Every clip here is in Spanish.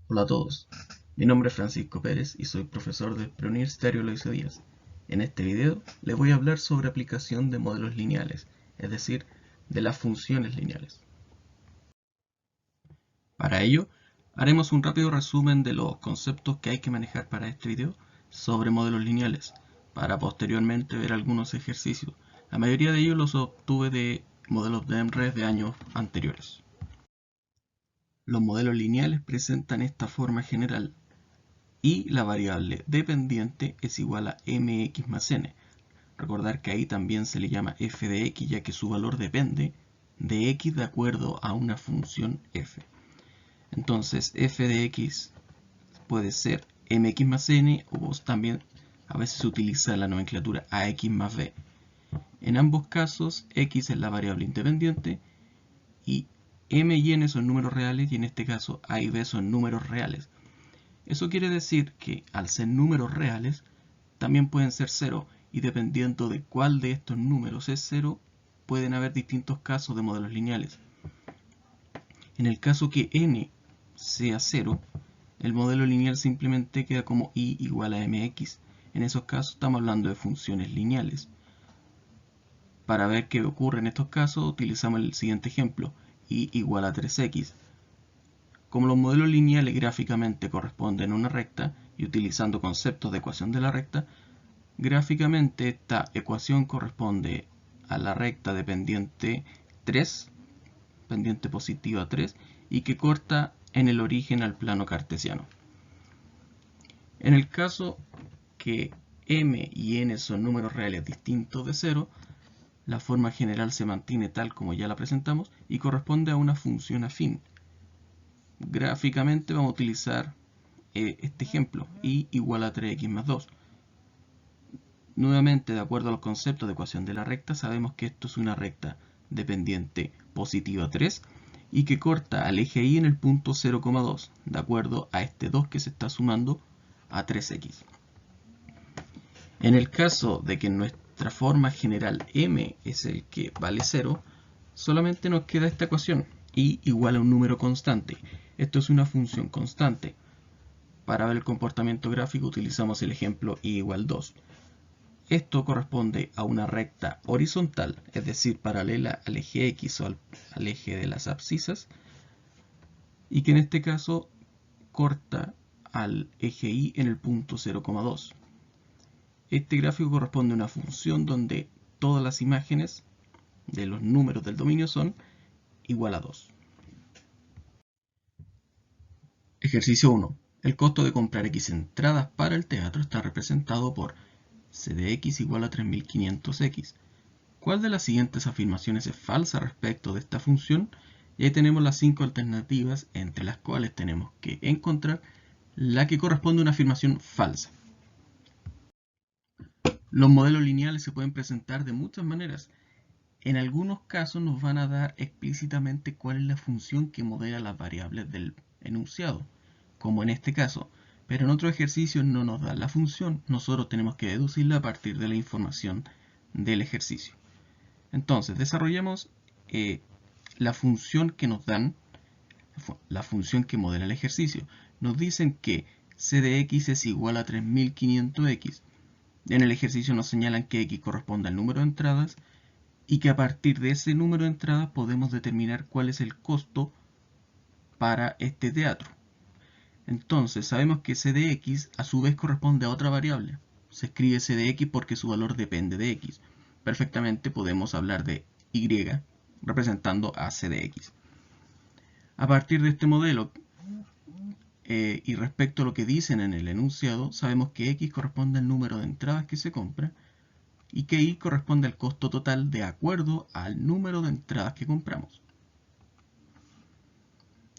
Hola a todos, mi nombre es Francisco Pérez y soy profesor del Preuniversitario Eloísio Díaz. En este video les voy a hablar sobre aplicación de modelos lineales, es decir, de las funciones lineales. Para ello, haremos un rápido resumen de los conceptos que hay que manejar para este video sobre modelos lineales, para posteriormente ver algunos ejercicios. La mayoría de ellos los obtuve de modelos de MRES de años anteriores. Los modelos lineales presentan esta forma general y la variable dependiente es igual a mx más n. Recordar que ahí también se le llama f de x, ya que su valor depende de x de acuerdo a una función f. Entonces f de x puede ser mx más n, o también a veces se utiliza la nomenclatura ax más b. En ambos casos x es la variable independiente y m y n son números reales, y en este caso a y b son números reales. Eso quiere decir que al ser números reales, también pueden ser cero, y dependiendo de cuál de estos números es cero, pueden haber distintos casos de modelos lineales. En el caso que n sea cero, el modelo lineal simplemente queda como y igual a mx. En esos casos estamos hablando de funciones lineales. Para ver qué ocurre en estos casos, utilizamos el siguiente ejemplo, y igual a 3x. Como los modelos lineales gráficamente corresponden a una recta, y utilizando conceptos de ecuación de la recta, gráficamente esta ecuación corresponde a la recta de pendiente 3, pendiente positiva 3, y que corta en el origen al plano cartesiano. En el caso que m y n son números reales distintos de 0, la forma general se mantiene tal como ya la presentamos y corresponde a una función afín. Gráficamente vamos a utilizar este ejemplo, y igual a 3x más 2. Nuevamente, de acuerdo a los conceptos de ecuación de la recta, sabemos que esto es una recta de pendiente positiva 3 y que corta al eje Y en el punto 0,2, de acuerdo a este 2 que se está sumando a 3x. En el caso de que nuestra forma general m es el que vale 0, solamente nos queda esta ecuación, y igual a un número constante. Esto es una función constante. Para ver el comportamiento gráfico utilizamos el ejemplo y igual 2. Esto corresponde a una recta horizontal, es decir, paralela al eje X o al eje de las abscisas, y que en este caso corta al eje Y en el punto 0,2. Este gráfico corresponde a una función donde todas las imágenes de los números del dominio son igual a 2. Ejercicio 1. El costo de comprar X entradas para el teatro está representado por C de X igual a 3500X. ¿Cuál de las siguientes afirmaciones es falsa respecto de esta función? Y ahí tenemos las 5 alternativas, entre las cuales tenemos que encontrar la que corresponde a una afirmación falsa. Los modelos lineales se pueden presentar de muchas maneras. En algunos casos nos van a dar explícitamente cuál es la función que modela las variables del enunciado, como en este caso, pero en otros ejercicios no nos da la función, nosotros tenemos que deducirla a partir de la información del ejercicio. Entonces, desarrollamos la función que nos dan, la función que modela el ejercicio. Nos dicen que c de x es igual a 3500x. En el ejercicio nos señalan que x corresponde al número de entradas y que a partir de ese número de entradas podemos determinar cuál es el costo para este teatro. Entonces sabemos que c de x a su vez corresponde a otra variable. Se escribe c de x porque su valor depende de x. Perfectamente podemos hablar de y representando a c de x. A partir de este modelo y respecto a lo que dicen en el enunciado, sabemos que x corresponde al número de entradas que se compra y que y corresponde al costo total de acuerdo al número de entradas que compramos.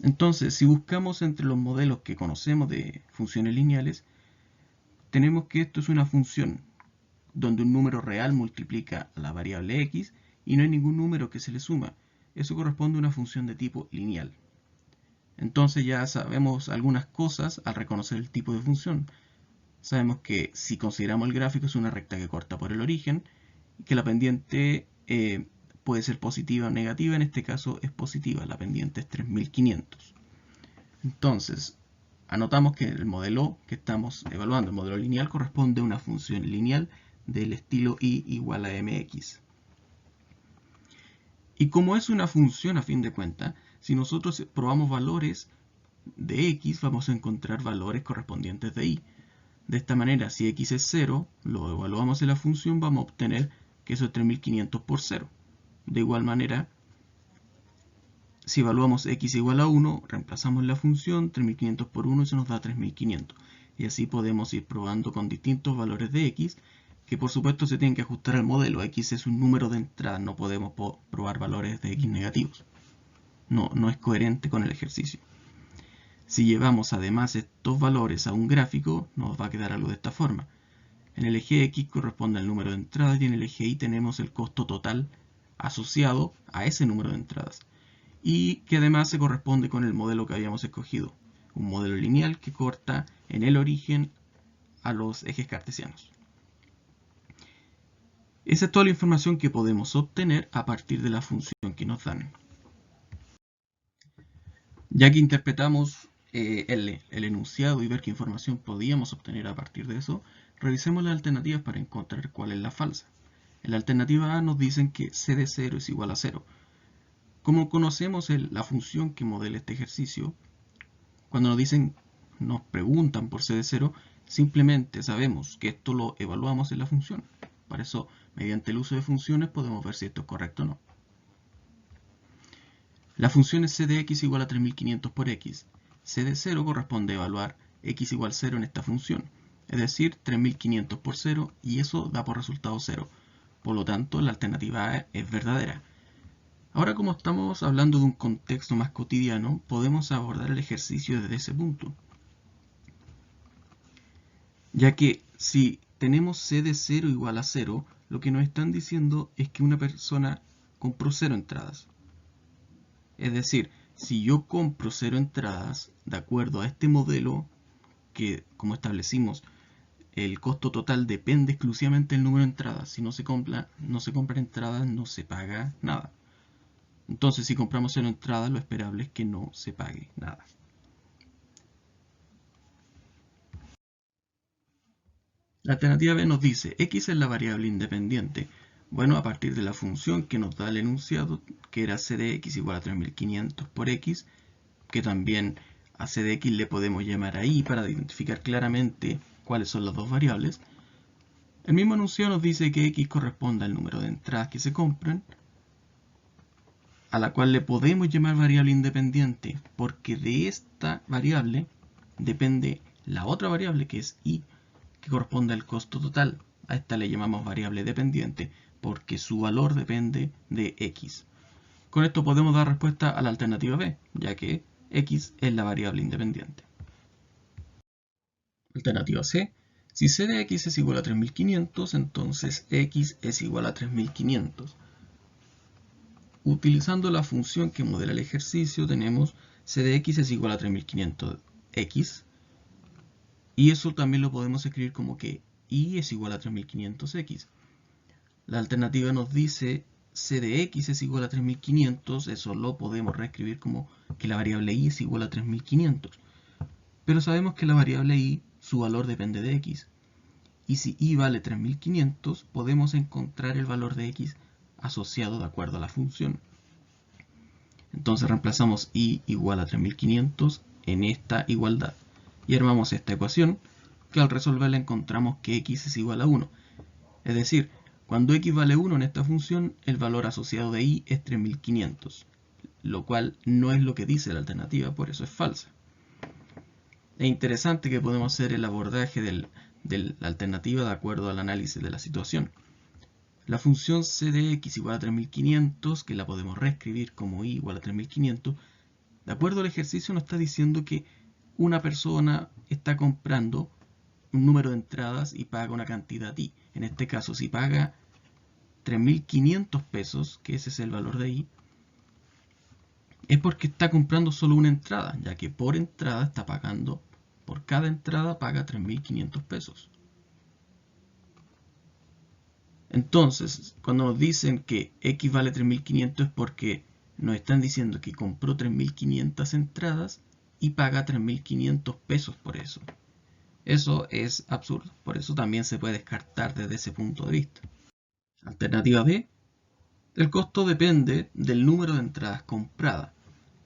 Entonces, si buscamos entre los modelos que conocemos de funciones lineales, tenemos que esto es una función donde un número real multiplica a la variable x y no hay ningún número que se le suma. Eso corresponde a una función de tipo lineal. Entonces ya sabemos algunas cosas al reconocer el tipo de función. Sabemos que si consideramos el gráfico es una recta que corta por el origen y que la pendiente puede ser positiva o negativa. En este caso es positiva, la pendiente es 3500. Entonces, Anotamos que el modelo que estamos evaluando, el modelo lineal, corresponde a una función lineal del estilo y igual a mx. Y como es una función a fin de cuentas, si nosotros probamos valores de x, vamos a encontrar valores correspondientes de y. De esta manera, si x es 0, lo evaluamos en la función, vamos a obtener que eso es 3500 por 0. De igual manera, si evaluamos x igual a 1, reemplazamos la función 3500 por 1 y eso nos da 3500. Y así podemos ir probando con distintos valores de x, que por supuesto se tienen que ajustar al modelo. X es un número de entrada, no podemos probar valores de x negativos. No es coherente con el ejercicio. Si llevamos además estos valores a un gráfico, nos va a quedar algo de esta forma. En el eje X corresponde al número de entradas y en el eje Y tenemos el costo total asociado a ese número de entradas. Y que además se corresponde con el modelo que habíamos escogido. Un modelo lineal que corta en el origen a los ejes cartesianos. Esa es toda la información que podemos obtener a partir de la función que nos dan. Ya que interpretamos el enunciado y ver qué información podíamos obtener a partir de eso, revisemos las alternativas para encontrar cuál es la falsa. En la alternativa A nos dicen que c de 0 es igual a 0. Como conocemos la función que modela este ejercicio, cuando nos preguntan por c de 0, simplemente sabemos que esto lo evaluamos en la función. Para eso, mediante el uso de funciones, podemos ver si esto es correcto o no. La función es c de x igual a 3500 por x. C de 0 corresponde a evaluar x igual 0 en esta función, es decir, 3500 por 0, y eso da por resultado 0. Por lo tanto, la alternativa A es verdadera. Ahora, como estamos hablando de un contexto más cotidiano, podemos abordar el ejercicio desde ese punto. Ya que si tenemos c de 0 igual a 0, lo que nos están diciendo es que una persona compró 0 entradas. Es decir, si yo compro 0 entradas, de acuerdo a este modelo, que como establecimos, el costo total depende exclusivamente del número de entradas. Si no se compran entradas, no se paga nada. Entonces, si compramos 0 entradas, lo esperable es que no se pague nada. La alternativa B nos dice, x es la variable independiente. Bueno, a partir de la función que nos da el enunciado, que era c de x igual a 3500 por x, que también a c de x le podemos llamar a y para identificar claramente cuáles son las dos variables. El mismo enunciado nos dice que x corresponde al número de entradas que se compran, a la cual le podemos llamar variable independiente, porque de esta variable depende la otra variable que es y, que corresponde al costo total. A esta le llamamos variable dependiente, porque su valor depende de x. Con esto podemos dar respuesta a la alternativa B, ya que x es la variable independiente. Alternativa C. Si c de x es igual a 3500, entonces x es igual a 3500. Utilizando la función que modela el ejercicio, tenemos c de x es igual a 3500x. Y eso también lo podemos escribir como que y es igual a 3500x. La alternativa nos dice c de x es igual a 3500, eso lo podemos reescribir como que la variable y es igual a 3500. Pero sabemos que la variable y, su valor depende de x. Y si y vale 3500, podemos encontrar el valor de x asociado de acuerdo a la función. Entonces reemplazamos y igual a 3500 en esta igualdad. Y armamos esta ecuación, que al resolverla encontramos que x es igual a 1. Es decir, cuando x vale 1 en esta función, el valor asociado de y es 3500, lo cual no es lo que dice la alternativa, por eso es falsa. Es interesante que podemos hacer el abordaje de la alternativa de acuerdo al análisis de la situación. La función c de x igual a 3500, que la podemos reescribir como y igual a 3500, de acuerdo al ejercicio nos está diciendo que una persona está comprando un número de entradas y paga una cantidad y. En este caso, si paga 3500 pesos, que ese es el valor de y, es porque está comprando solo una entrada, ya que por entrada está pagando, por cada entrada paga 3500 pesos. Entonces, cuando nos dicen que x vale 3500 es porque nos están diciendo que compró 3500 entradas y paga 3.500 pesos por eso. Eso es absurdo, por eso también se puede descartar desde ese punto de vista. Alternativa B. El costo depende del número de entradas compradas.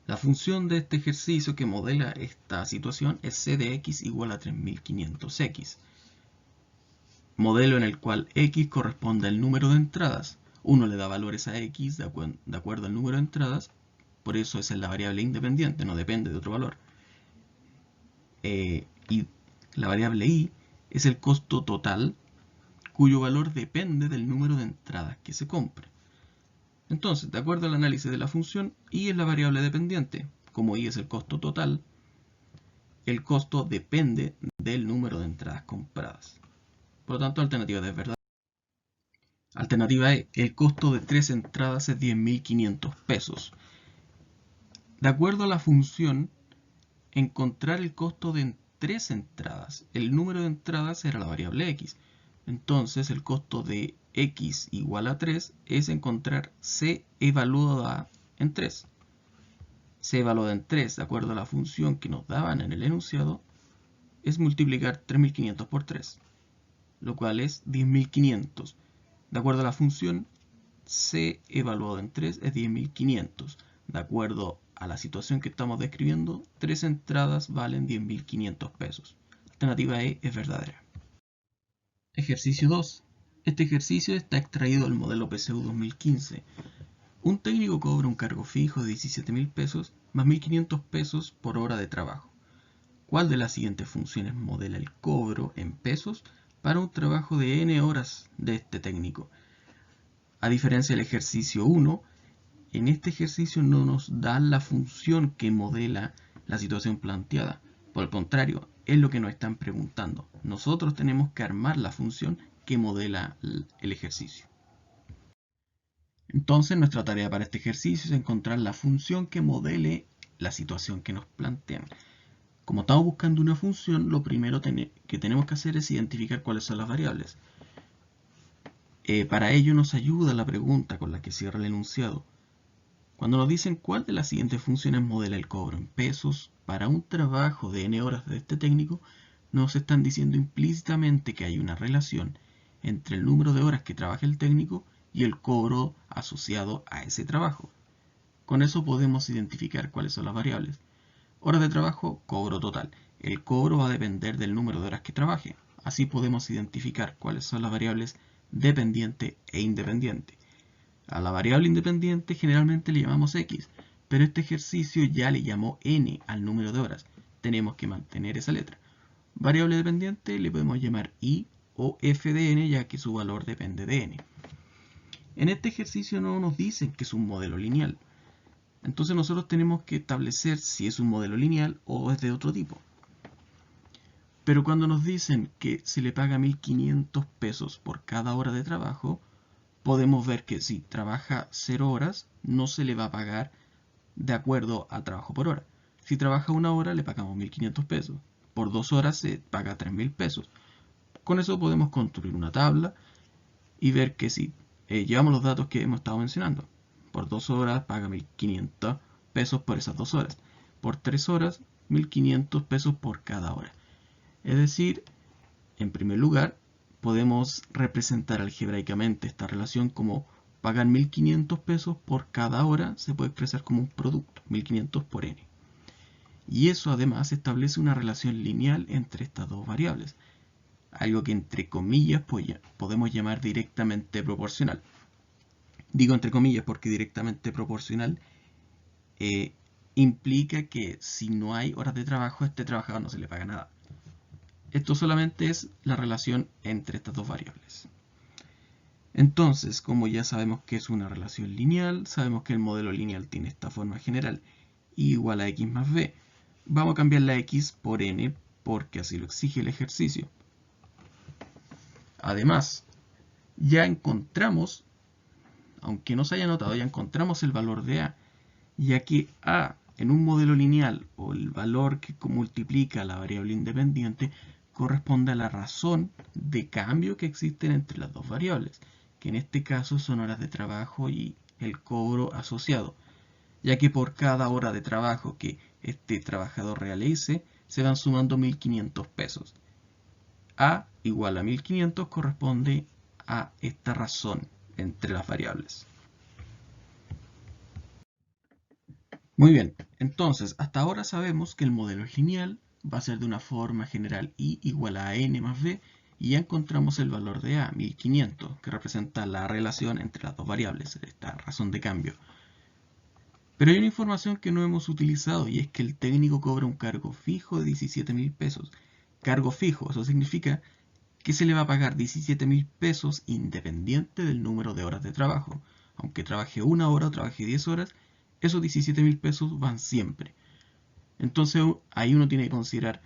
La función de este ejercicio que modela esta situación es c de x igual a 3500x. Modelo en el cual x corresponde al número de entradas. Uno le da valores a x de acuerdo al número de entradas, por eso esa es la variable independiente, no depende de otro valor. Y la variable y es el costo total, cuyo valor depende del número de entradas que se compre. Entonces, de acuerdo al análisis de la función, y es la variable dependiente. Como y es el costo total, el costo depende del número de entradas compradas. Por lo tanto, alternativa D es verdad. Alternativa E. El costo de 3 entradas es 10.500 pesos. De acuerdo a la función, encontrar el costo de 3 entradas. El número de entradas era la variable x. Entonces, el costo de x igual a 3 es encontrar c evaluada en 3. C evaluada en 3, de acuerdo a la función que nos daban en el enunciado, es multiplicar 3.500 por 3, lo cual es 10.500. De acuerdo a la función, c evaluado en 3 es 10.500. De acuerdo a la situación que estamos describiendo, 3 entradas valen 10.500 pesos. Alternativa E es verdadera. Ejercicio 2. Este ejercicio está extraído del modelo PSU 2015. Un técnico cobra un cargo fijo de 17.000 pesos más 1.500 pesos por hora de trabajo. ¿Cuál de las siguientes funciones modela el cobro en pesos para un trabajo de n horas de este técnico? A diferencia del ejercicio 1, en este ejercicio no nos da la función que modela la situación planteada. Por el contrario, es lo que nos están preguntando. Nosotros tenemos que armar la función que modela el ejercicio. Entonces, nuestra tarea para este ejercicio es encontrar la función que modele la situación que nos plantean. Como estamos buscando una función, lo primero que tenemos que hacer es identificar cuáles son las variables. Para ello nos ayuda la pregunta con la que cierra el enunciado. Cuando nos dicen cuál de las siguientes funciones modela el cobro en pesos para un trabajo de n horas de este técnico, nos están diciendo implícitamente que hay una relación entre el número de horas que trabaja el técnico y el cobro asociado a ese trabajo. Con eso podemos identificar cuáles son las variables. Horas de trabajo, cobro total. El cobro va a depender del número de horas que trabaje. Así podemos identificar cuáles son las variables dependiente e independiente. A la variable independiente generalmente le llamamos x, pero este ejercicio ya le llamó n al número de horas. Tenemos que mantener esa letra. Variable dependiente le podemos llamar y o f de n, ya que su valor depende de n. En este ejercicio no nos dicen que es un modelo lineal. Entonces nosotros tenemos que establecer si es un modelo lineal o es de otro tipo. Pero cuando nos dicen que se le paga 1.500 pesos por cada hora de trabajo, podemos ver que si trabaja 0 horas, no se le va a pagar de acuerdo a trabajo por hora. Si trabaja 1 hora, le pagamos 1.500 pesos. Por 2 horas se paga 3.000 pesos. Con eso podemos construir una tabla y ver que si llevamos los datos que hemos estado mencionando. Por 2 horas paga 1.500 pesos por esas 2 horas. Por 3 horas, 1.500 pesos por cada hora. Es decir, en primer lugar, podemos representar algebraicamente esta relación como pagar 1.500 pesos por cada hora se puede expresar como un producto, 1.500 por n. Y eso además establece una relación lineal entre estas dos variables, algo que entre comillas podemos llamar directamente proporcional. Digo entre comillas porque directamente proporcional implica que si no hay horas de trabajo, a este trabajador no se le paga nada. Esto solamente es la relación entre estas dos variables. Entonces, como ya sabemos que es una relación lineal, sabemos que el modelo lineal tiene esta forma general, y igual a x más b. Vamos a cambiar la x por n porque así lo exige el ejercicio. Además, ya encontramos, aunque no se haya notado, ya encontramos el valor de a, ya que a en un modelo lineal, o el valor que multiplica la variable independiente, corresponde a la razón de cambio que existen entre las dos variables, que en este caso son horas de trabajo y el cobro asociado, ya que por cada hora de trabajo que este trabajador realice, se van sumando 1.500 pesos. A igual a 1.500 corresponde a esta razón entre las variables. Muy bien, entonces hasta ahora sabemos que el modelo es lineal, va a ser de una forma general I igual a n más b, y ya encontramos el valor de A, 1500, que representa la relación entre las dos variables, esta razón de cambio. Pero hay una información que no hemos utilizado, y es que el técnico cobra un cargo fijo de 17.000 pesos. Cargo fijo, eso significa que se le va a pagar 17.000 pesos independiente del número de horas de trabajo. Aunque trabaje 1 hora o trabaje 10 horas, esos 17.000 pesos van siempre. Entonces ahí uno tiene que considerar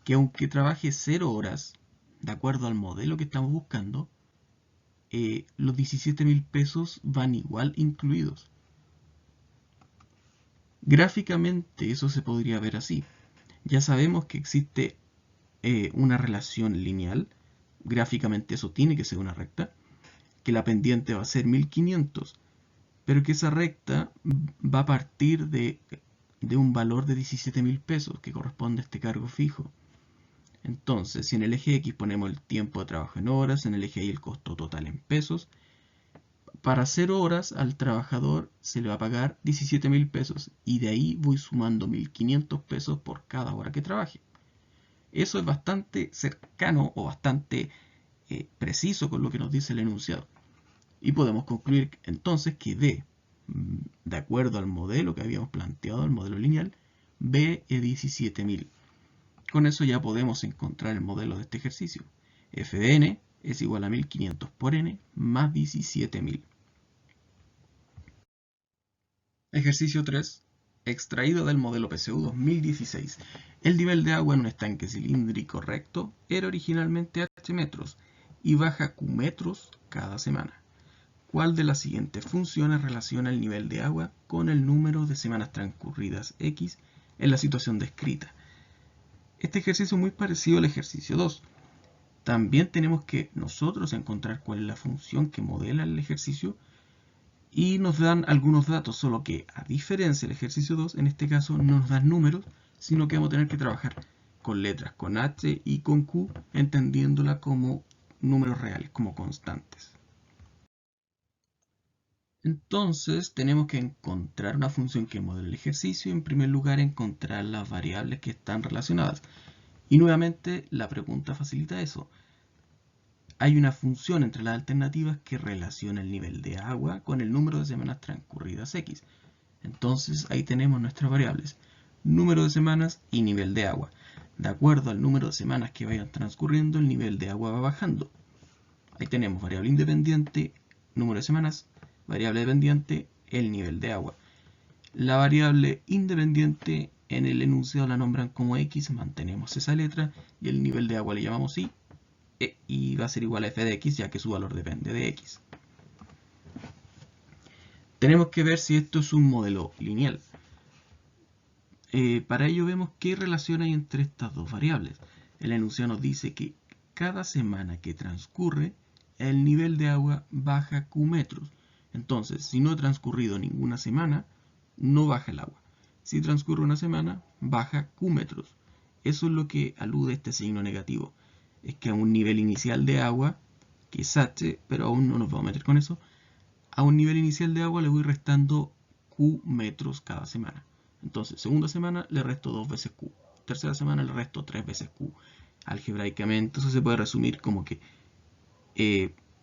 que aunque trabaje 0 horas, de acuerdo al modelo que estamos buscando, los 17.000 pesos van igual incluidos. Gráficamente eso se podría ver así. Ya sabemos que existe una relación lineal. Gráficamente eso tiene que ser una recta, que la pendiente va a ser 1500, pero que esa recta va a partir de un valor de 17.000 pesos que corresponde a este cargo fijo. Entonces, si en el eje X ponemos el tiempo de trabajo en horas, en el eje Y el costo total en pesos, para 0 horas al trabajador se le va a pagar 17.000 pesos y de ahí voy sumando 1.500 pesos por cada hora que trabaje. Eso es bastante cercano o bastante preciso con lo que nos dice el enunciado. Y podemos concluir entonces que D, de acuerdo al modelo que habíamos planteado, el modelo lineal, B es 17.000. Con eso ya podemos encontrar el modelo de este ejercicio. F de n es igual a 1.500 por n más 17.000. Ejercicio 3. Extraído del modelo PSU 2016. El nivel de agua en un estanque cilíndrico recto era originalmente H metros y baja Q metros cada semana. ¿Cuál de las siguientes funciones relaciona el nivel de agua con el número de semanas transcurridas X en la situación descrita? Este ejercicio es muy parecido al ejercicio 2. También tenemos que nosotros encontrar cuál es la función que modela el ejercicio y nos dan algunos datos, solo que a diferencia del ejercicio 2, en este caso no nos dan números, sino que vamos a tener que trabajar con letras, con H y con Q, entendiéndola como números reales, como constantes. Entonces tenemos que encontrar una función que modele el ejercicio y en primer lugar encontrar las variables que están relacionadas. Y nuevamente la pregunta facilita eso. Hay una función entre las alternativas que relaciona el nivel de agua con el número de semanas transcurridas X. Entonces ahí tenemos nuestras variables, número de semanas y nivel de agua. De acuerdo al número de semanas que vayan transcurriendo, el nivel de agua va bajando. Ahí tenemos variable independiente, número de semanas, variable dependiente, el nivel de agua. La variable independiente en el enunciado la nombran como X, mantenemos esa letra, y el nivel de agua le llamamos y va a ser igual a f de x, ya que su valor depende de x. Tenemos que ver si esto es un modelo lineal. Para ello vemos qué relación hay entre estas dos variables. El enunciado nos dice que cada semana que transcurre, el nivel de agua baja Q metros. Entonces, si no ha transcurrido ninguna semana, no baja el agua. Si transcurre una semana, baja Q metros. Eso es lo que alude este signo negativo. Es que a un nivel inicial de agua, que es H, pero aún no nos vamos a meter con eso, a un nivel inicial de agua le voy restando Q metros cada semana. Entonces, segunda semana le resto 2 veces Q. Tercera semana le resto 3 veces Q. Algebraicamente eso se puede resumir como que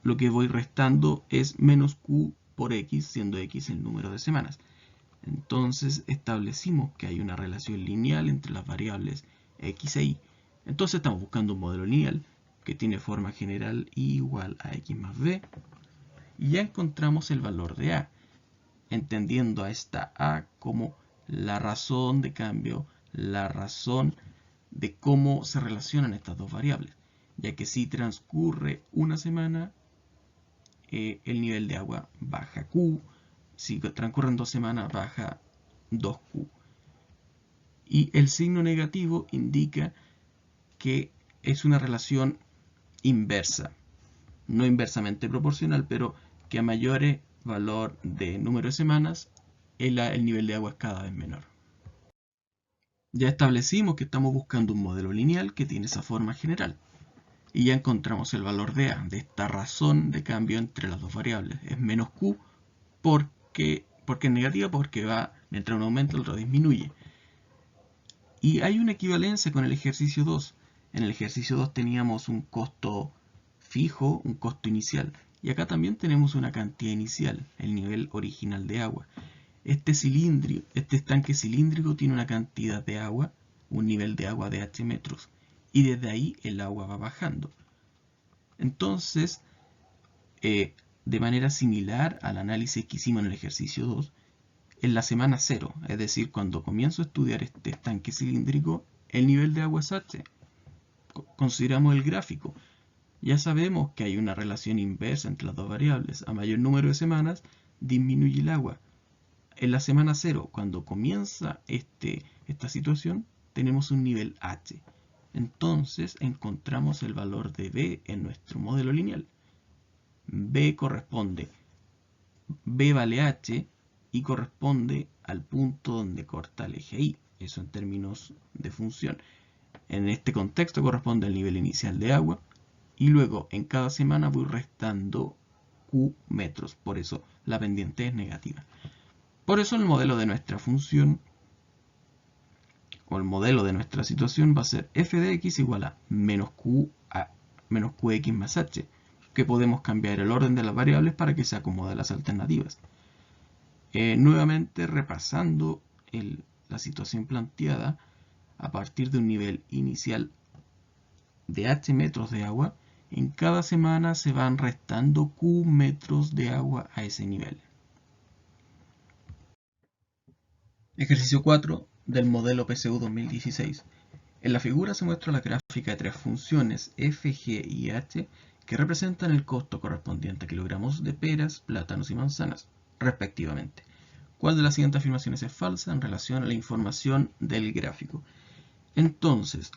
lo que voy restando es menos Q por X, siendo X el número de semanas. Entonces establecimos que hay una relación lineal entre las variables X e Y. Entonces estamos buscando un modelo lineal que tiene forma general I igual a X más B. Y ya encontramos el valor de A, entendiendo a esta A como la razón de cambio, la razón de cómo se relacionan estas dos variables, ya que si transcurre una semana, el nivel de agua baja Q, si transcurren 2 semanas baja 2Q. Y el signo negativo indica que es una relación inversa, no inversamente proporcional, pero que a mayor valor de número de semanas, el nivel de agua es cada vez menor. Ya establecimos que estamos buscando un modelo lineal que tiene esa forma general. Y ya encontramos el valor de A, de esta razón de cambio entre las dos variables. Es menos Q porque es negativa, porque va, mientras uno aumenta el otro disminuye. Y hay una equivalencia con el ejercicio 2. En el ejercicio 2 teníamos un costo fijo, un costo inicial. Y acá también tenemos una cantidad inicial, el nivel original de agua. Este estanque cilíndrico tiene una cantidad de agua, un nivel de agua de H metros. Y desde ahí el agua va bajando. Entonces, de manera similar al análisis que hicimos en el ejercicio 2, en la semana 0, es decir, cuando comienzo a estudiar este estanque cilíndrico, el nivel de agua es H. Consideramos el gráfico. Ya sabemos que hay una relación inversa entre las dos variables. A mayor número de semanas, disminuye el agua. En la semana 0, cuando comienza esta situación, tenemos un nivel H. Entonces encontramos el valor de B en nuestro modelo lineal. B vale H y corresponde al punto donde corta el eje Y. Eso en términos de función. En este contexto corresponde al nivel inicial de agua. Y luego en cada semana voy restando Q metros. Por eso la pendiente es negativa. Por eso el modelo de nuestra función o el modelo de nuestra situación va a ser f de x igual a menos qx más h, que podemos cambiar el orden de las variables para que se acomoden las alternativas. Nuevamente repasando la situación planteada, a partir de un nivel inicial de h metros de agua, en cada semana se van restando q metros de agua a ese nivel. Ejercicio 4 del modelo PSU 2016. En la figura se muestra la gráfica de tres funciones f, g y h que representan el costo correspondiente a kilogramos de peras, plátanos y manzanas, respectivamente. ¿Cuál de las siguientes afirmaciones es falsa en relación a la información del gráfico? Entonces,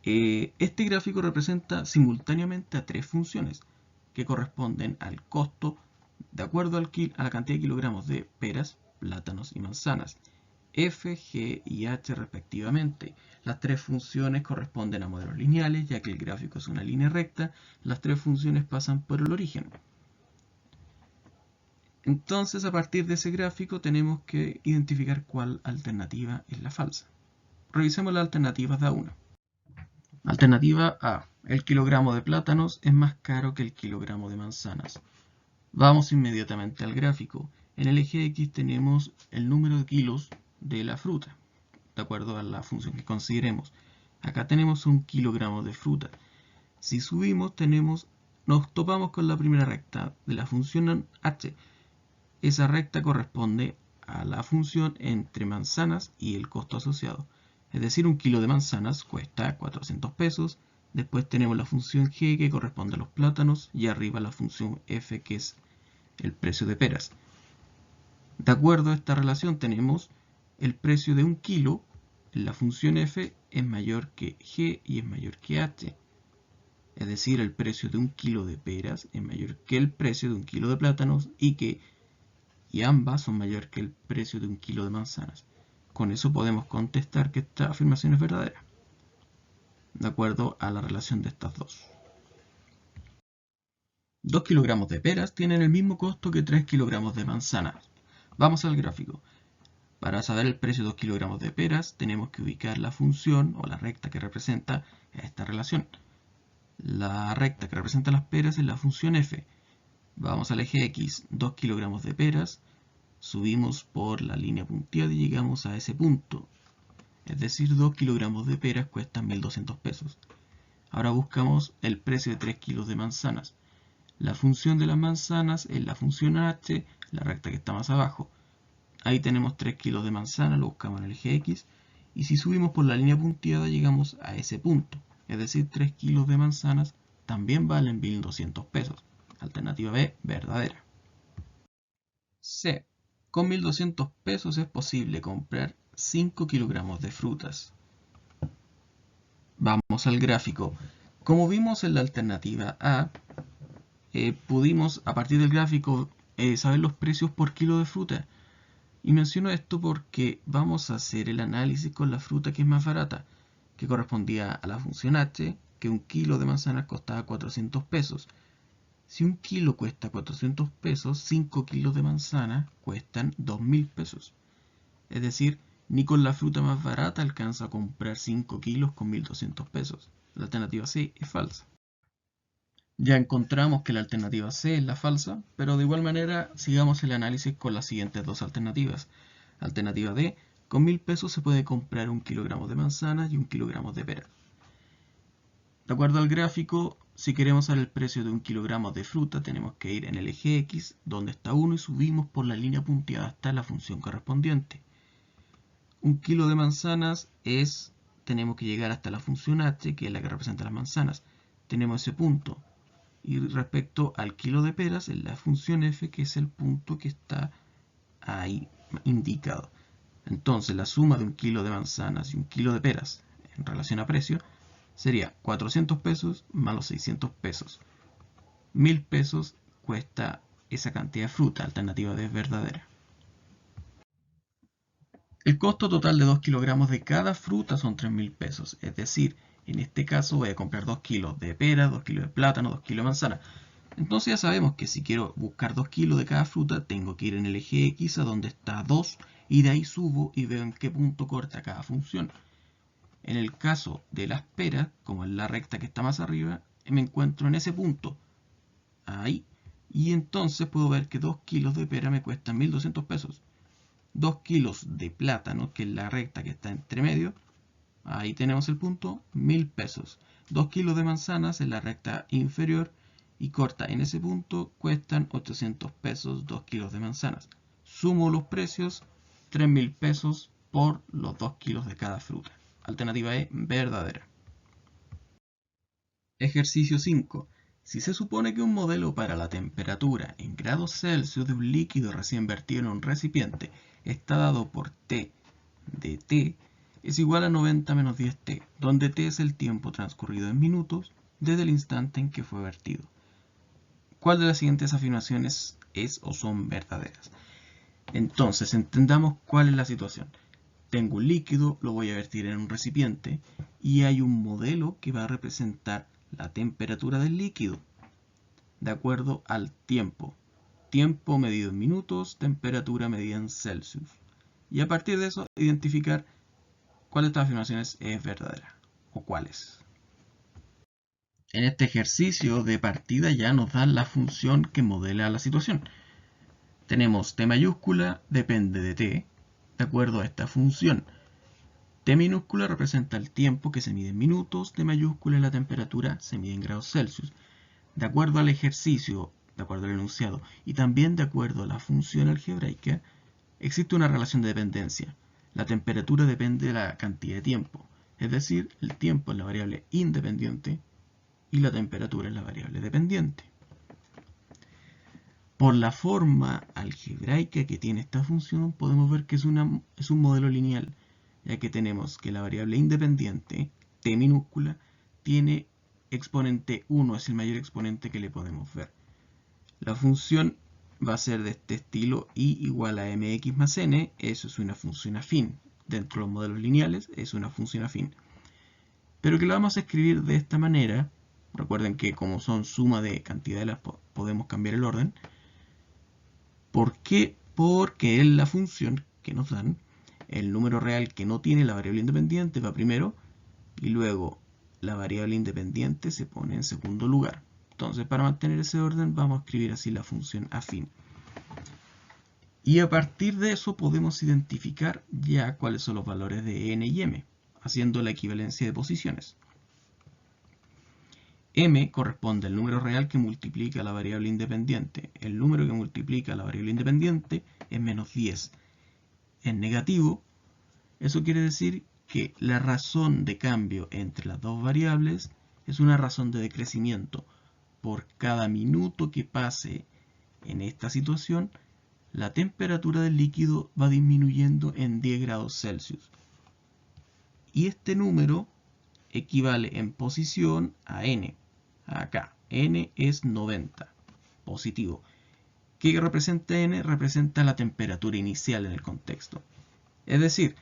este gráfico representa simultáneamente a tres funciones que corresponden al costo de acuerdo a la cantidad de kilogramos de peras, plátanos y manzanas, f, g y h respectivamente. Las tres funciones corresponden a modelos lineales, ya que el gráfico es una línea recta. Las tres funciones pasan por el origen. Entonces, a partir de ese gráfico tenemos que identificar cuál alternativa es la falsa. Revisemos las alternativas de a una. Alternativa A. El kilogramo de plátanos es más caro que el kilogramo de manzanas. Vamos inmediatamente al gráfico. En el eje X tenemos el número de kilos de la fruta, de acuerdo a la función que consideremos. Acá tenemos un kilogramo de fruta. Si subimos, nos topamos con la primera recta de la función h. Esa recta corresponde a la función entre manzanas y el costo asociado. Es decir, un kilo de manzanas cuesta 400 pesos. Después tenemos la función g que corresponde a los plátanos y arriba la función f que es el precio de peras. De acuerdo a esta relación tenemos el precio de un kilo en la función f es mayor que g y es mayor que h. Es decir, el precio de un kilo de peras es mayor que el precio de un kilo de plátanos y ambas son mayor que el precio de un kilo de manzanas. Con eso podemos contestar que esta afirmación es verdadera, de acuerdo a la relación de estas dos. 2 kilogramos de peras tienen el mismo costo que 3 kilogramos de manzanas. Vamos al gráfico. Para saber el precio de 2 kilogramos de peras, tenemos que ubicar la función o la recta que representa esta relación. La recta que representa las peras es la función f. Vamos al eje X, 2 kilogramos de peras, subimos por la línea punteada y llegamos a ese punto. Es decir, 2 kilogramos de peras cuestan 1.200 pesos. Ahora buscamos el precio de 3 kilos de manzanas. La función de las manzanas es la función h, la recta que está más abajo. Ahí tenemos 3 kilos de manzana, lo buscamos en el eje X. Y si subimos por la línea punteada llegamos a ese punto. Es decir, 3 kilos de manzanas también valen 1.200 pesos. Alternativa B, verdadera. C. Con 1.200 pesos es posible comprar 5 kilogramos de frutas. Vamos al gráfico. Como vimos en la alternativa A, pudimos a partir del gráfico saber los precios por kilo de fruta. Y menciono esto porque vamos a hacer el análisis con la fruta que es más barata, que correspondía a la función h, que un kilo de manzanas costaba 400 pesos. Si un kilo cuesta 400 pesos, 5 kilos de manzana cuestan 2000 pesos. Es decir, ni con la fruta más barata alcanza a comprar 5 kilos con 1200 pesos. La alternativa C es falsa. Ya encontramos que la alternativa C es la falsa, pero de igual manera sigamos el análisis con las siguientes dos alternativas. Alternativa D, con 1000 pesos se puede comprar 1 kilogramo de manzanas y 1 kilogramo de peras. De acuerdo al gráfico, si queremos saber el precio de 1 kilogramo de fruta, tenemos que ir en el eje X, donde está 1, y subimos por la línea punteada hasta la función correspondiente. 1 kilo de manzanas tenemos que llegar hasta la función h, que es la que representa las manzanas. Tenemos ese punto. Y respecto al kilo de peras, es la función f, que es el punto que está ahí indicado. Entonces, la suma de 1 kilo de manzanas y 1 kilo de peras en relación a precio sería 400 pesos más los 600 pesos. 1000 pesos cuesta esa cantidad de fruta. Alternativa D es verdadera. El costo total de 2 kilogramos de cada fruta son 3000 pesos. Es decir, en este caso voy a comprar 2 kilos de pera, 2 kilos de plátano, 2 kilos de manzana. Entonces ya sabemos que si quiero buscar 2 kilos de cada fruta, tengo que ir en el eje X a donde está 2 y de ahí subo y veo en qué punto corta cada función. En el caso de las peras, como es la recta que está más arriba, me encuentro en ese punto, ahí, y entonces puedo ver que 2 kilos de pera me cuestan 1200 pesos. 2 kilos de plátano, que es la recta que está entre medio, ahí tenemos el punto, 1000 pesos. 2 kilos de manzanas en la recta inferior y corta en ese punto, cuestan 800 pesos 2 kilos de manzanas. Sumo los precios, 3000 pesos por los 2 kilos de cada fruta. Alternativa E, verdadera. Ejercicio 5. Si se supone que un modelo para la temperatura en grados Celsius de un líquido recién vertido en un recipiente está dado por T de T es igual a 90 menos 10T, donde T es el tiempo transcurrido en minutos desde el instante en que fue vertido. ¿Cuál de las siguientes afirmaciones es o son verdaderas? Entonces, entendamos cuál es la situación. Tengo un líquido, lo voy a vertir en un recipiente y hay un modelo que va a representar la temperatura del líquido de acuerdo al tiempo. Tiempo medido en minutos, temperatura medida en Celsius. Y a partir de eso, identificar cuál de estas afirmaciones es verdadera o cuáles. En este ejercicio de partida ya nos da la función que modela la situación. Tenemos T mayúscula depende de T, de acuerdo a esta función. T minúscula representa el tiempo que se mide en minutos, T mayúscula es la temperatura, se mide en grados Celsius. De acuerdo al ejercicio, de acuerdo al enunciado, y también de acuerdo a la función algebraica, existe una relación de dependencia. La temperatura depende de la cantidad de tiempo, es decir, el tiempo es la variable independiente y la temperatura es la variable dependiente. Por la forma algebraica que tiene esta función, podemos ver que es un modelo lineal, ya que tenemos que la variable independiente, t minúscula, tiene exponente 1, es el mayor exponente que le podemos ver. La función va a ser de este estilo, y igual a mx más n, eso es una función afín. Dentro de los modelos lineales es una función afín. Pero que lo vamos a escribir de esta manera, recuerden que como son suma de cantidades podemos cambiar el orden. ¿Por qué? Porque en la función que nos dan, el número real que no tiene la variable independiente va primero y luego la variable independiente se pone en segundo lugar. Entonces, para mantener ese orden vamos a escribir así la función afín. Y a partir de eso podemos identificar ya cuáles son los valores de n y m, haciendo la equivalencia de posiciones. M corresponde al número real que multiplica la variable independiente. El número que multiplica la variable independiente es menos 10. En negativo, eso quiere decir que la razón de cambio entre las dos variables es una razón de decrecimiento. Por cada minuto que pase en esta situación, la temperatura del líquido va disminuyendo en 10 grados Celsius. Y este número equivale en posición a n. Acá, n es 90, positivo. ¿Qué representa n? Representa la temperatura inicial en el contexto. Es decir,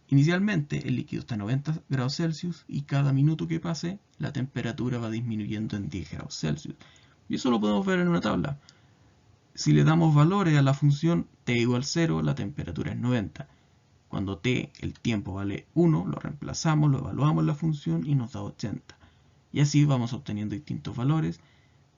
inicialmente el líquido está a 90 grados Celsius y cada minuto que pase la temperatura va disminuyendo en 10 grados Celsius. Y eso lo podemos ver en una tabla. Si le damos valores a la función t igual 0, la temperatura es 90. Cuando t, el tiempo, vale 1, lo reemplazamos, lo evaluamos en la función y nos da 80. Y así vamos obteniendo distintos valores.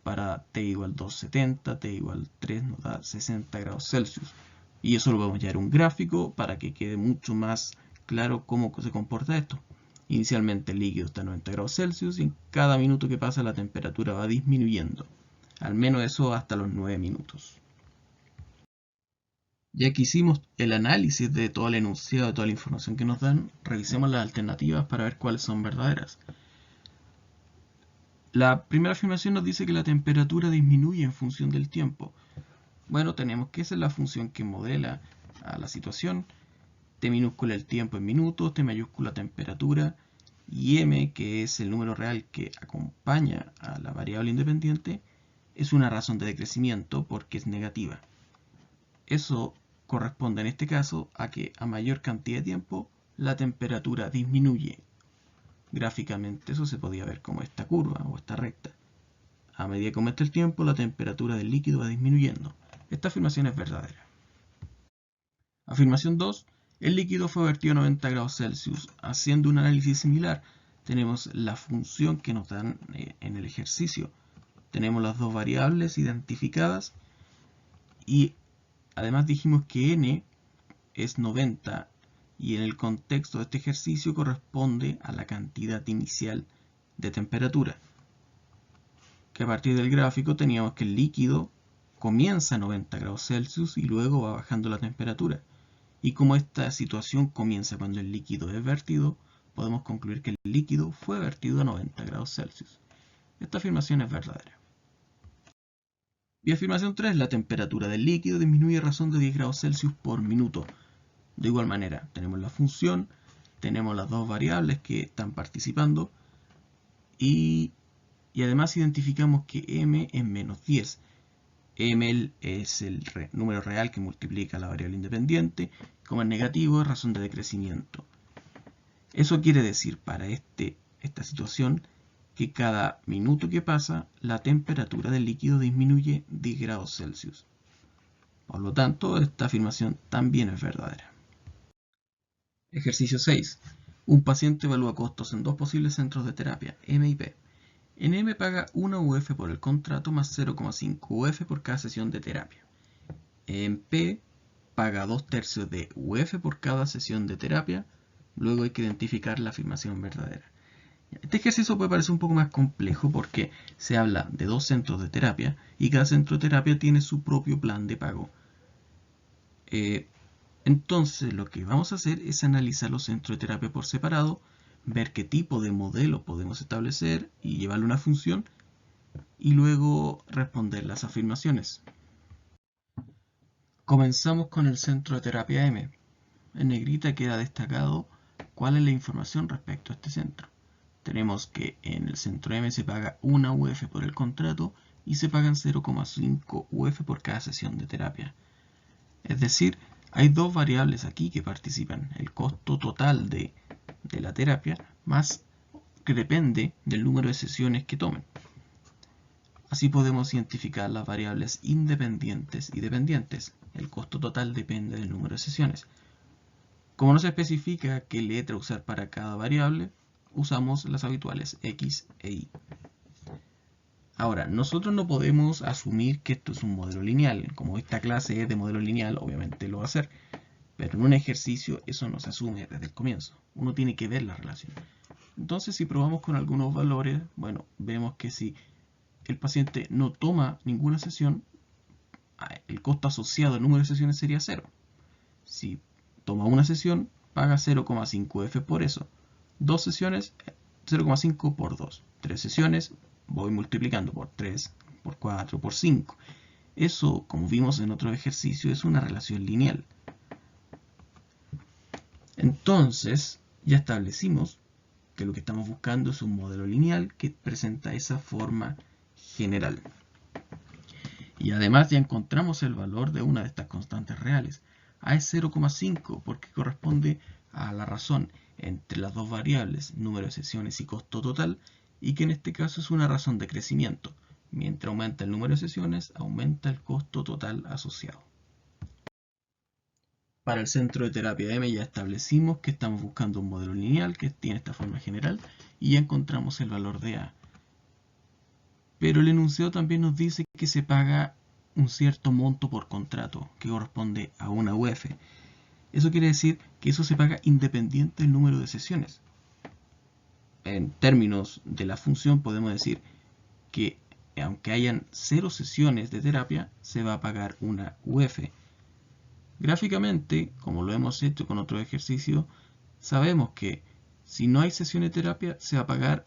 Para t igual 270, t igual 3 nos da 60 grados Celsius. Y eso lo vamos a llevar a un gráfico para que quede mucho más claro cómo se comporta esto. Inicialmente el líquido está a 90 grados Celsius y en cada minuto que pasa la temperatura va disminuyendo. Al menos eso hasta los 9 minutos. Ya que hicimos el análisis de todo el enunciado, de toda la información que nos dan, revisemos las alternativas para ver cuáles son verdaderas. La primera afirmación nos dice que la temperatura disminuye en función del tiempo. Bueno, tenemos que esa es la función que modela a la situación. T minúscula el tiempo en minutos, T mayúscula temperatura y M, que es el número real que acompaña a la variable independiente, es una razón de decrecimiento porque es negativa. Eso corresponde en este caso a que a mayor cantidad de tiempo la temperatura disminuye. Gráficamente eso se podía ver como esta curva o esta recta. A medida que aumenta el tiempo, la temperatura del líquido va disminuyendo. Esta afirmación es verdadera. Afirmación 2. El líquido fue vertido a 90 grados Celsius. Haciendo un análisis similar, tenemos la función que nos dan en el ejercicio. Tenemos las dos variables identificadas y además dijimos que n es 90 y en el contexto de este ejercicio corresponde a la cantidad inicial de temperatura. Que a partir del gráfico teníamos que el líquido comienza a 90 grados Celsius y luego va bajando la temperatura. Y como esta situación comienza cuando el líquido es vertido, podemos concluir que el líquido fue vertido a 90 grados Celsius. Esta afirmación es verdadera. Y afirmación 3, la temperatura del líquido disminuye a razón de 10 grados Celsius por minuto. De igual manera, tenemos la función, tenemos las dos variables que están participando y además identificamos que m es menos 10. m es el número real que multiplica la variable independiente, como es negativo es razón de decrecimiento. Eso quiere decir para esta situación que cada minuto que pasa la temperatura del líquido disminuye 10 grados Celsius. Por lo tanto, esta afirmación también es verdadera. Ejercicio 6. Un paciente evalúa costos en dos posibles centros de terapia, M y P. En M paga 1 UF por el contrato más 0,5 UF por cada sesión de terapia. En P paga 2/3 de UF por cada sesión de terapia. Luego hay que identificar la afirmación verdadera. Este ejercicio puede parecer un poco más complejo porque se habla de dos centros de terapia y cada centro de terapia tiene su propio plan de pago. Entonces lo que vamos a hacer es analizar los centros de terapia por separado, ver qué tipo de modelo podemos establecer y llevarle una función y luego responder las afirmaciones. Comenzamos con el centro de terapia M. En negrita queda destacado cuál es la información respecto a este centro. Tenemos que en el centro M se paga 1 UF por el contrato y se pagan 0,5 UF por cada sesión de terapia. Es decir, hay dos variables aquí que participan, el costo total de la terapia más que depende del número de sesiones que tomen. Así podemos identificar las variables independientes y dependientes. El costo total depende del número de sesiones. Como no se especifica qué letra usar para cada variable, usamos las habituales X e Y. Ahora, nosotros no podemos asumir que esto es un modelo lineal. Como esta clase es de modelo lineal, obviamente lo va a hacer. Pero en un ejercicio eso no se asume desde el comienzo. Uno tiene que ver la relación. Entonces, si probamos con algunos valores, bueno, vemos que si el paciente no toma ninguna sesión, el costo asociado al número de sesiones sería 0. Si toma una sesión, paga 0,5 F por eso. 2 sesiones, 0,5 por 2. 3 sesiones, voy multiplicando por 3, por 4, por 5. Eso, como vimos en otro ejercicio, es una relación lineal. Entonces, ya establecimos que lo que estamos buscando es un modelo lineal que presenta esa forma general. Y además ya encontramos el valor de una de estas constantes reales. A es 0,5 porque corresponde a la razón entre las dos variables, número de sesiones y costo total, y que en este caso es una razón de crecimiento. Mientras aumenta el número de sesiones, aumenta el costo total asociado. Para el centro de terapia M ya establecimos que estamos buscando un modelo lineal que tiene esta forma general y ya encontramos el valor de A. Pero el enunciado también nos dice que se paga un cierto monto por contrato, que corresponde a una UF. Eso quiere decir que eso se paga independiente del número de sesiones. En términos de la función podemos decir que aunque hayan 0 sesiones de terapia, se va a pagar una UF. Gráficamente, como lo hemos hecho con otros ejercicios, sabemos que si no hay sesión de terapia, se va a pagar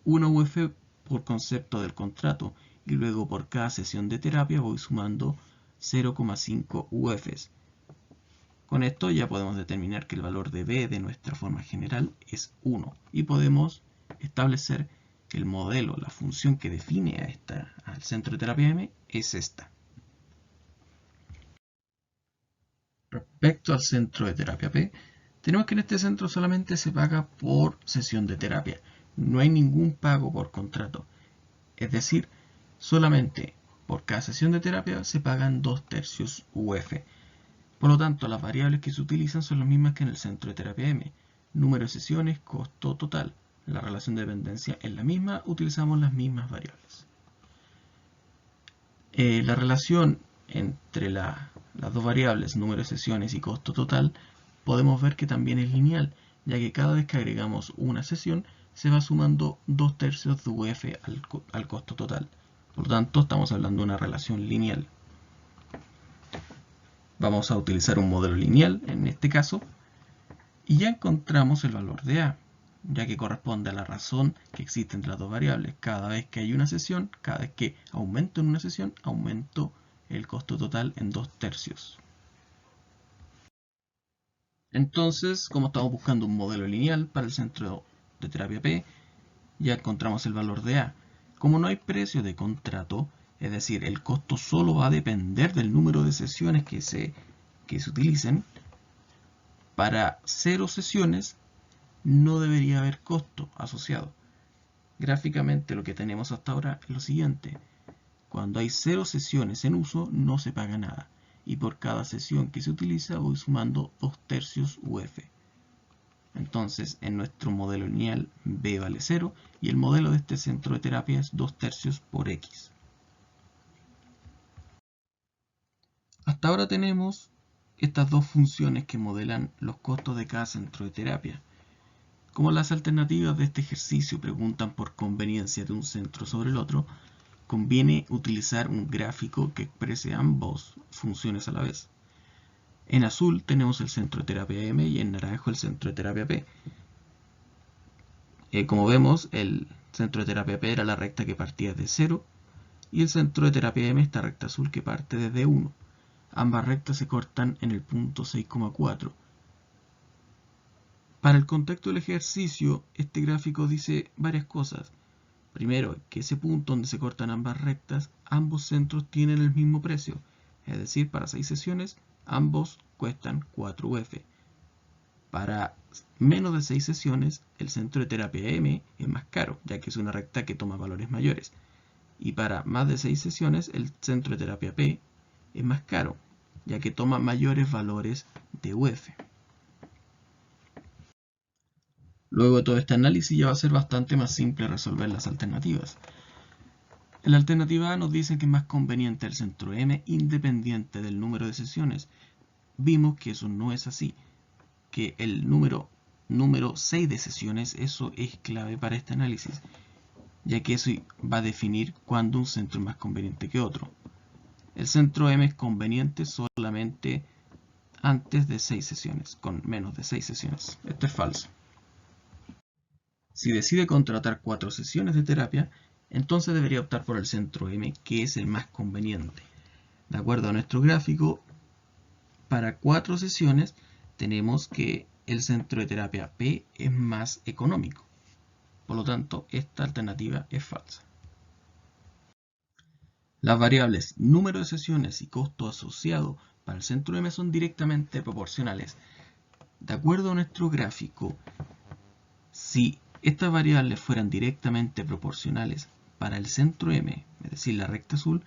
una UF por concepto del contrato y luego por cada sesión de terapia voy sumando 0,5 UFs. Con esto ya podemos determinar que el valor de B de nuestra forma general es 1 y podemos establecer que el modelo, la función que define al centro de terapia M es esta. Respecto al centro de terapia P, tenemos que en este centro solamente se paga por sesión de terapia. No hay ningún pago por contrato. Es decir, solamente por cada sesión de terapia se pagan 2/3 UF. Por lo tanto, las variables que se utilizan son las mismas que en el centro de terapia M. Número de sesiones, costo total. La relación de dependencia es la misma, utilizamos las mismas variables. La relación entre las dos variables, número de sesiones y costo total, podemos ver que también es lineal, ya que cada vez que agregamos una sesión se va sumando 2/3 de UF al costo total. Por lo tanto, estamos hablando de una relación lineal. Vamos a utilizar un modelo lineal en este caso y ya encontramos el valor de A, ya que corresponde a la razón que existe entre las dos variables. Cada vez que hay una sesión, cada vez que aumento en una sesión, aumento el costo total en 2/3. Entonces, como estamos buscando un modelo lineal para el centro de terapia P, ya encontramos el valor de A. Como no hay precio de contrato, es decir, el costo solo va a depender del número de sesiones que se utilicen, para 0 sesiones no debería haber costo asociado. Gráficamente lo que tenemos hasta ahora es lo siguiente. Cuando hay 0 sesiones en uso no se paga nada. Y por cada sesión que se utiliza voy sumando 2/3 UF. Entonces en nuestro modelo lineal B vale 0 y el modelo de este centro de terapia es 2/3 por X. Hasta ahora tenemos estas dos funciones que modelan los costos de cada centro de terapia. Como las alternativas de este ejercicio preguntan por conveniencia de un centro sobre el otro, conviene utilizar un gráfico que exprese ambas funciones a la vez. En azul tenemos el centro de terapia M y en naranjo el centro de terapia P. Como vemos, el centro de terapia P era la recta que partía de 0 y el centro de terapia M esta recta azul que parte desde 1. Ambas rectas se cortan en el punto 6,4. Para el contexto del ejercicio, este gráfico dice varias cosas. Primero, que ese punto donde se cortan ambas rectas, ambos centros tienen el mismo precio. Es decir, para 6 sesiones, ambos cuestan 4 UF. Para menos de 6 sesiones, el centro de terapia M es más caro, ya que es una recta que toma valores mayores. Y para más de 6 sesiones, el centro de terapia P es más caro, ya que toma mayores valores de UF. Luego de todo este análisis ya va a ser bastante más simple resolver las alternativas. En la alternativa A nos dice que es más conveniente el centro M independiente del número de sesiones. Vimos que eso no es así, que el número 6 de sesiones, eso es clave para este análisis, ya que eso va a definir cuándo un centro es más conveniente que otro. El centro M es conveniente solamente antes de 6 sesiones, con menos de 6 sesiones. Esto es falso. Si decide contratar 4 sesiones de terapia, entonces debería optar por el centro M, que es el más conveniente. De acuerdo a nuestro gráfico, para 4 sesiones tenemos que el centro de terapia P es más económico. Por lo tanto, esta alternativa es falsa. Las variables número de sesiones y costo asociado para el centro M son directamente proporcionales. De acuerdo a nuestro gráfico, si estas variables fueran directamente proporcionales para el centro M, es decir, la recta azul,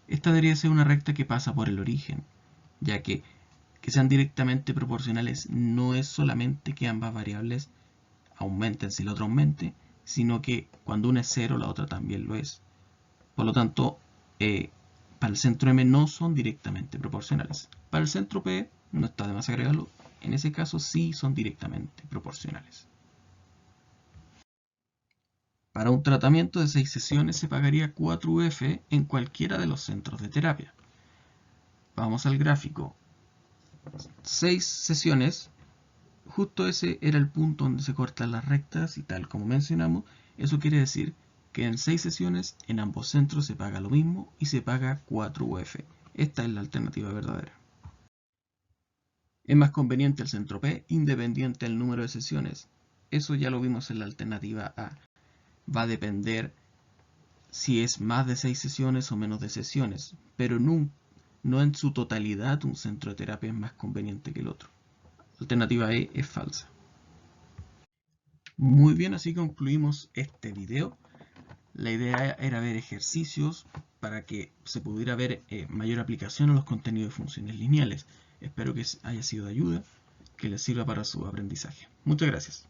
esta debería ser una recta que pasa por el origen, ya que sean directamente proporcionales no es solamente que ambas variables aumenten si la otra aumente, sino que cuando una es 0 la otra también lo es. Por lo tanto, para el centro M no son directamente proporcionales. Para el centro P, no está de más agregarlo, en ese caso sí son directamente proporcionales. Para un tratamiento de 6 sesiones se pagaría 4 UF en cualquiera de los centros de terapia. Vamos al gráfico. 6 sesiones, justo ese era el punto donde se cortan las rectas y tal como mencionamos, eso quiere decir que en 6 sesiones en ambos centros se paga lo mismo y se paga 4 UF. Esta es la alternativa verdadera. Es más conveniente el centro P independiente del número de sesiones. Eso ya lo vimos en la alternativa A. Va a depender si es más de 6 sesiones o menos de sesiones, pero no en su totalidad un centro de terapia es más conveniente que el otro. La alternativa E es falsa. Muy bien, así concluimos este video. La idea era ver ejercicios para que se pudiera ver mayor aplicación a los contenidos de funciones lineales. Espero que haya sido de ayuda, que les sirva para su aprendizaje. Muchas gracias.